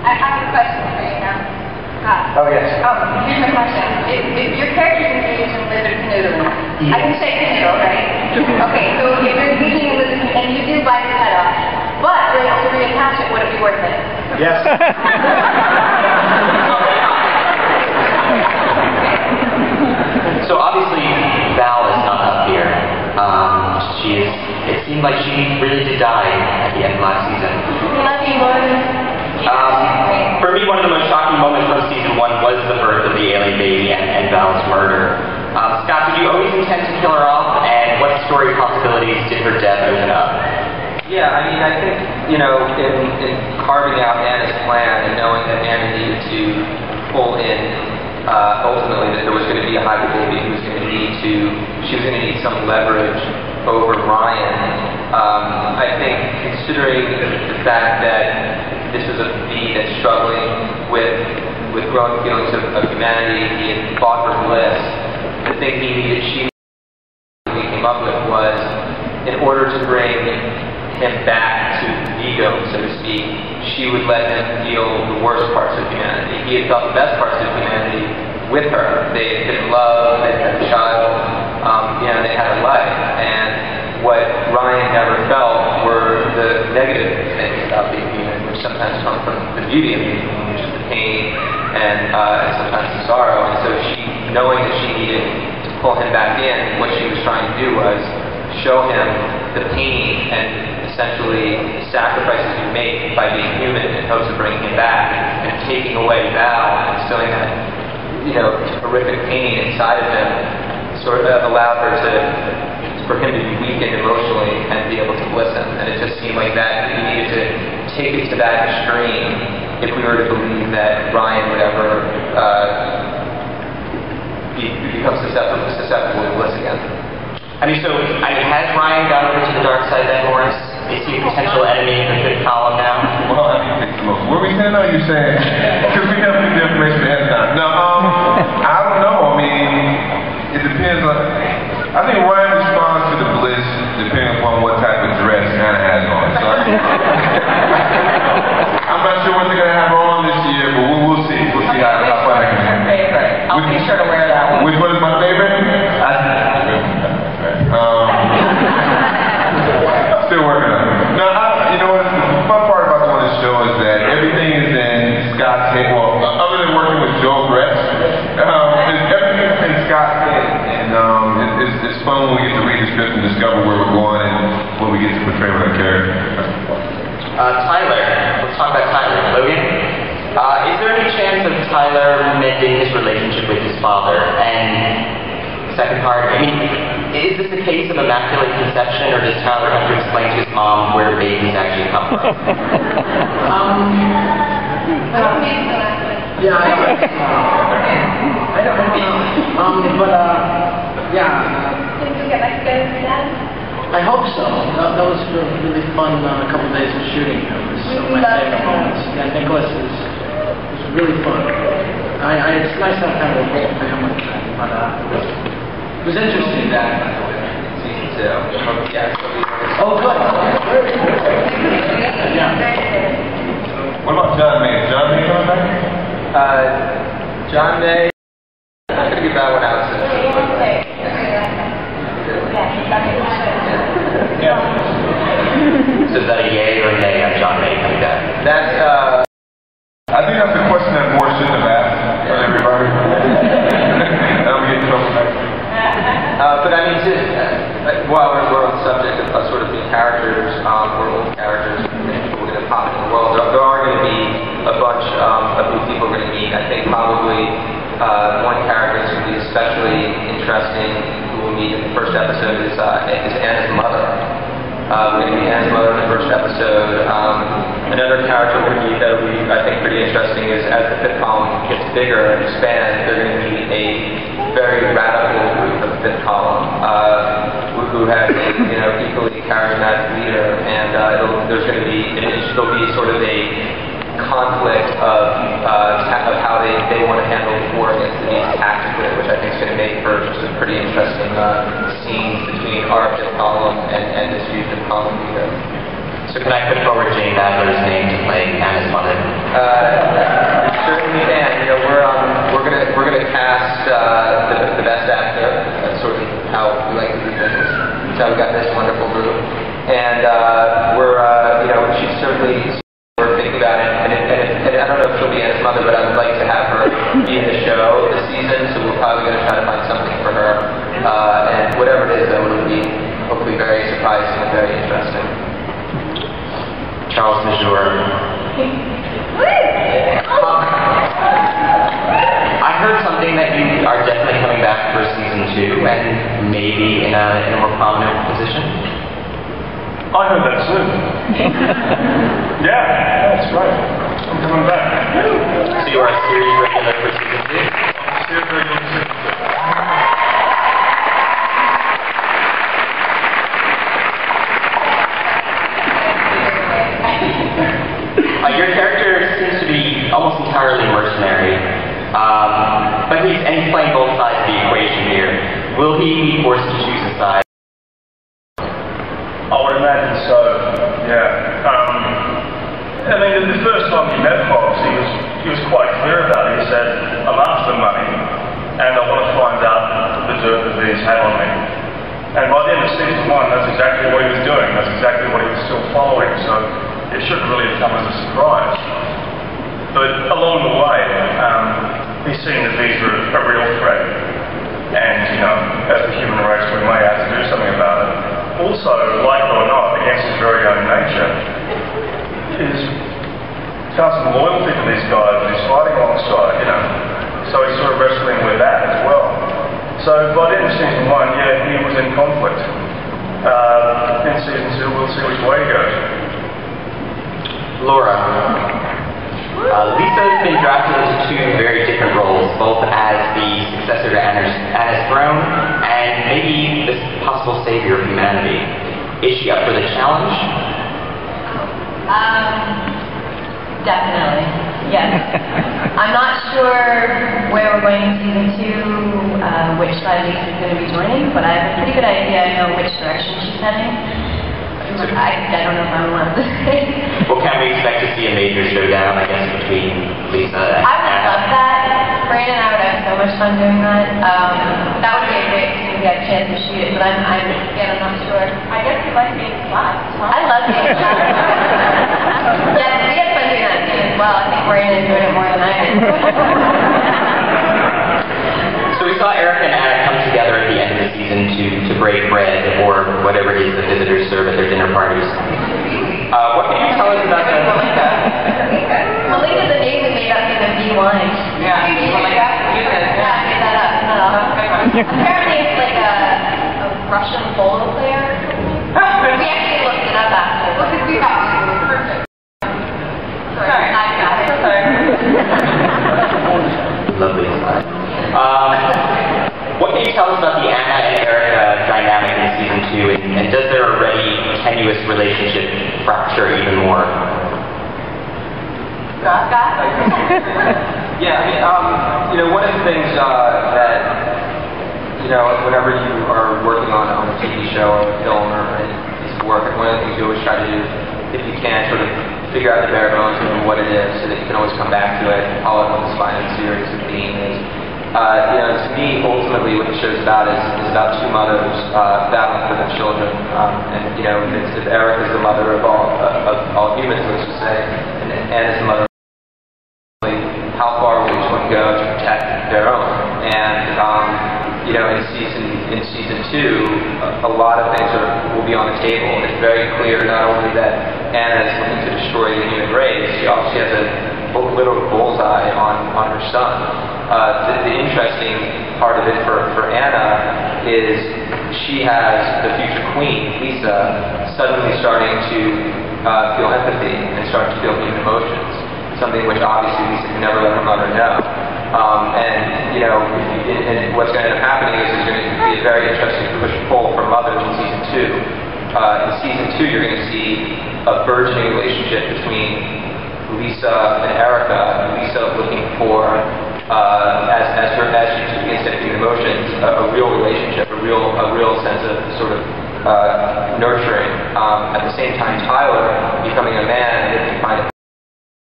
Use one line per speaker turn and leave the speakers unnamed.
I have a question for you now.
Oh, yes.
Here's my question. If your character's engaged in lizard canoodling, I can say canoodle, right? Okay, so if you're engaging in lizard canoodling, and you do bite his head off, but you're able to reattach it, would it be worth it?
Yes.
So obviously, Val is not up here. It seemed like she really did die at the end of last season. For me, one of the most shocking moments from season 1 was the birth of the alien baby and Val's murder. Scott, did you always intend to kill her off, and what story possibilities did her death open up?
Yeah, I mean, I think, you know, in carving out Anna's plan and knowing that Anna needed to pull in, ultimately, that there was going to be a hybrid baby who was going to need to, she was going to need some leverage over Ryan. I think, considering the fact that this was a bee that's struggling with growing feelings of humanity, he had fought for bliss, the thing she came up with was, in order to bring him back to Vigo, so to speak, she would let him feel the worst parts of humanity. He had felt the best parts of humanity with her. They had been in love, they had a child, they had a life. And what Ryan never felt were the negative things about being human, which sometimes come from the beauty of being human, which is the pain and sometimes the sorrow. And so knowing that she needed to pull him back in, what she was trying to do was show him the pain and essentially the sacrifices you make by being human in hopes of bringing him back, and taking away Val and instilling that, horrific pain inside of him, sort of allowed for him to be weakened emotionally and be able to listen. And it just seemed like that we needed to take it to that extreme if we were to believe that Ryan would ever become susceptible to bliss again.
Has Ryan gone over to the dark side then, Morris? Is he a potential enemy in the fifth column now?
Well, what are we saying now? You saying? Because we have the information ahead of time. No, I don't know. I mean, it depends on. I think Ryan responds to the bliss depending upon what type of dress Anna has on. So I'm not sure what they're going to have on this year, but we'll see. We'll see how far I can handle it.
Favorite. I'll be sure to wear that one.
Which one is my favorite? Still working on it. No, the fun part about doing this show is that everything is in Scott's head. Well, other than working with Joel Gretz, everything is in Scott's head. And it's fun when we get to read the script and discover where we're going and when we get to portray our character.
Tyler. Let's talk about Tyler. Logan? Is there any chance of Tyler mending his relationship with his father? And second part, is this a case of immaculate conception, or does Tyler have to explain to his mom where babies actually come from?
Yeah, I don't know.
Did you get back together with Dad?
I hope so. That was a really fun couple days of shooting. It was my favorite moments. Yeah, Nicholas was really fun. It's nice to have kind of a whole family, but it was interesting.
Season 2. Yeah.
Oh, good. Yeah.
What about John May? Is John May coming back?
John May. I'm going to give that one out since.
Yeah. So is that a yay or a nay on John May coming back?
That's,
I think that's a question that Moore shouldn't have asked for everybody. I'm getting trouble back.
but I mean, while we're on the subject of sort of the characters, or old characters, and people we're going to pop in the world, there are going to be a bunch of new people we're going to meet. I think probably one character that's going to be especially interesting, who we'll meet in the first episode, is Anna's mother. We're going to meet Anna's mother in the first episode. Another character we're going to meet that will be, I think, pretty interesting is, as the fifth column gets bigger and expands, they're going to meet a very radical group of the fifth column who has a equally charismatic leader, and there'll be sort of a conflict of how they want to handle the war against the Beast tactically, which I think is going to make for some pretty interesting scenes between our fifth column and this new fifth column leader.
So can I put forward Jane Adler's name to play Anna's mother? Charles Major. I heard something that you are definitely coming back for season 2 and maybe in a more prominent position.
I heard that too. Yeah, that's right. I'm coming back.
So you are a series regular for season 2?
Series regular for season 2.
Your character seems to be almost entirely mercenary, but he's playing both sides of the equation here. Will he be forced to choose a side?
I would imagine so, yeah. I mean, the first time he met Hobbs, he was quite clear about it. He said, I'm after the money, and I want to find out the dirt that these had on me. And by the end of season 1, that's exactly what he was doing. That's exactly what he was still following. So it shouldn't really have come as a surprise. But along the way, he's seen that these are a real threat. And, you know, as the human race, we may have to do something about it. Also, like it or not, against his very own nature, he's found some loyalty to these guys that he's fighting alongside, you know. So he's sort of wrestling with that as well. So by the end of season 1, yeah, he was in conflict. In season 2, we'll see which way he goes.
Laura, Lisa has been drafted into 2 very different roles, both as the successor to Anna's throne and maybe the possible savior of humanity. Is she up for the challenge?
Definitely, yes. I'm not sure where we're going in season 2, which side Lisa's going to be joining, but I have a pretty good idea. I know which direction she's heading. I don't know if I'm allowed to say.
Well, can we expect to see a major showdown, I guess, between Lisa and
I would love that. Brandon and I would have so much fun doing that. That would be a great thing to get a chance to shoot it, but I'm not sure. I guess you like being flat. I love being flat. Yes, we had fun doing that too as well. I think Brandon enjoyed it more than I did.
So we saw Erica and Anna come together at the end of the season to break bread, or whatever it is the visitors serve at their dinner parties. What can you tell us about that?
Malika's a name we made up in the B1. Yeah, Malika? Yeah, I made that up. Apparently it's like a Russian polo player. We actually looked it up after. Look at you guys. Perfect. Sorry, I got it.
Lovely inside. What can you tell us about the Anna and Erica dynamic in season 2, and does their already tenuous relationship fracture even more?
Yeah, I mean, you know, one of the things that, you know, whenever you are working on a TV show or a film or a piece of work, one of the things you always try to do, if you can, sort of figure out the bare bones of what it is, so that you can always come back to it and follow up with the spine of the series and theme is. You know, to me, ultimately, what the show's about is about 2 mothers battling for their children. And you know, if Eric is the mother of all humans, let's just say, and Anne is the mother, how far will each one go to protect their own? And you know, in season 2, a lot of things will be on the table. It's very clear not only that Anna is looking to destroy the human race, she also has a literal bullseye on her son. The interesting part of it for Anna is she has the future queen, Lisa, suddenly starting to feel empathy and start to feel human emotions, something which obviously Lisa can never let her mother know. And you know, and what's going to end up happening is there's going to be a very interesting push-pull for mothers in season 2. In season 2, you're going to see a burgeoning relationship between Lisa and Erica. Lisa looking for, as she begins to human emotions, a real relationship, a real sense of sort of nurturing. At the same time, Tyler becoming a man and find